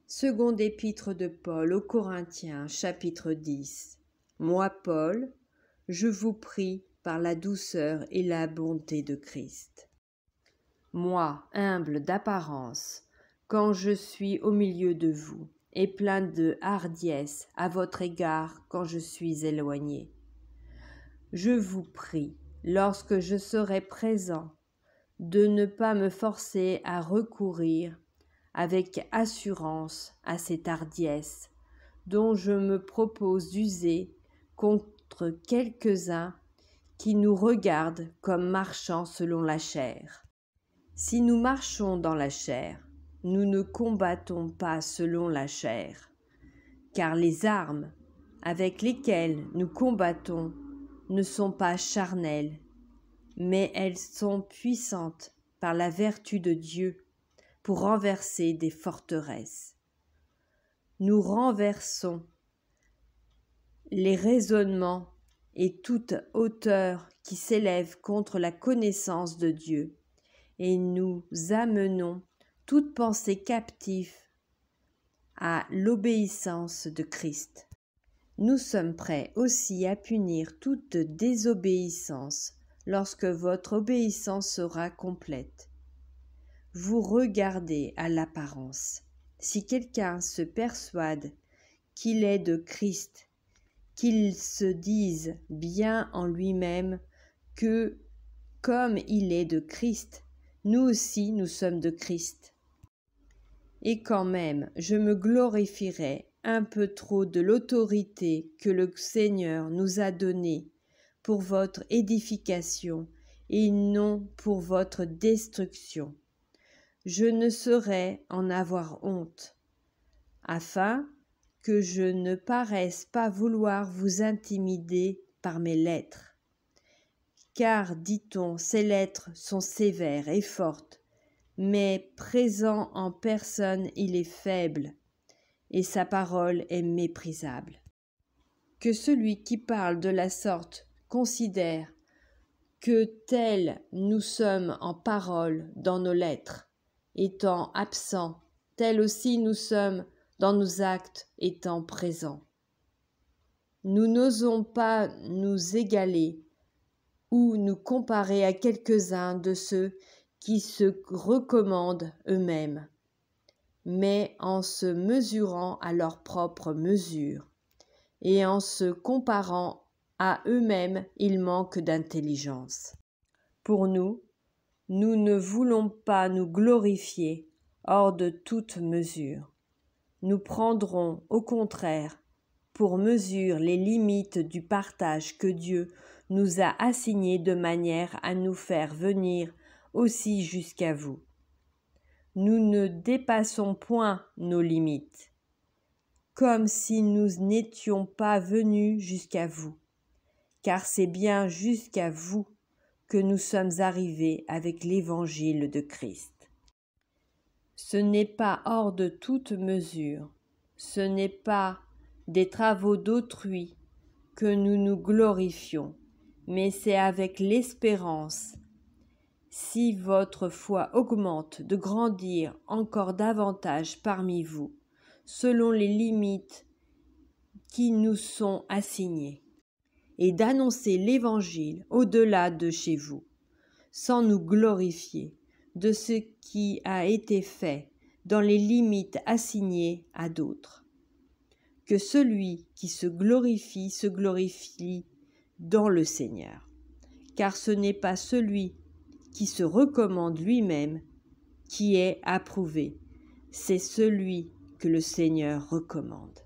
Seconde épître de Paul aux Corinthiens, chapitre 10. Moi, Paul, je vous prie par la douceur et la bonté de Christ. Moi, humble d'apparence, quand je suis au milieu de vous, et plein de hardiesse à votre égard quand je suis éloigné. Je vous prie, lorsque je serai présent, de ne pas me forcer à recourir avec assurance à cette hardiesse dont je me propose d'user contre quelques-uns qui nous regardent comme marchant selon la chair. Si nous marchons dans la chair, nous ne combattons pas selon la chair, car les armes avec lesquelles nous combattons ne sont pas charnelles, mais elles sont puissantes par la vertu de Dieu pour renverser des forteresses. Nous renversons les raisonnements et toute hauteur qui s'élève contre la connaissance de Dieu, et nous amenons toute pensée captive à l'obéissance de Christ. Nous sommes prêts aussi à punir toute désobéissance lorsque votre obéissance sera complète. Vous regardez à l'apparence. Si quelqu'un se persuade qu'il est de Christ, qu'il se dise bien en lui-même que, comme il est de Christ, nous aussi nous sommes de Christ. Et quand même, je me glorifierai un peu trop de l'autorité que le Seigneur nous a donnée pour votre édification et non pour votre destruction. Je ne saurais en avoir honte, afin que je ne paraisse pas vouloir vous intimider par mes lettres. Car, dit-on, ces lettres sont sévères et fortes, mais présent en personne il est faible, et sa parole est méprisable. Que celui qui parle de la sorte considère que tels nous sommes en parole dans nos lettres, étant absents, tels aussi nous sommes dans nos actes étant présents. Nous n'osons pas nous égaler ou nous comparer à quelques-uns de ceux qui se recommandent eux-mêmes, mais en se mesurant à leur propre mesure et en se comparant à eux-mêmes, ils manquent d'intelligence. Pour nous, nous ne voulons pas nous glorifier hors de toute mesure. Nous prendrons, au contraire, pour mesure les limites du partage que Dieu nous a assigné de manière à nous faire venir aussi jusqu'à vous. Nous ne dépassons point nos limites, comme si nous n'étions pas venus jusqu'à vous, car c'est bien jusqu'à vous que nous sommes arrivés avec l'évangile de Christ. Ce n'est pas hors de toute mesure, ce n'est pas des travaux d'autrui que nous nous glorifions, mais c'est avec l'espérance, si votre foi augmente, de grandir encore davantage parmi vous, selon les limites qui nous sont assignées, et d'annoncer l'Évangile au-delà de chez vous, sans nous glorifier de ce qui a été fait dans les limites assignées à d'autres. Que celui qui se glorifie dans le Seigneur, car ce n'est pas celui qui se recommande lui-même qui est approuvé, c'est celui que le Seigneur recommande.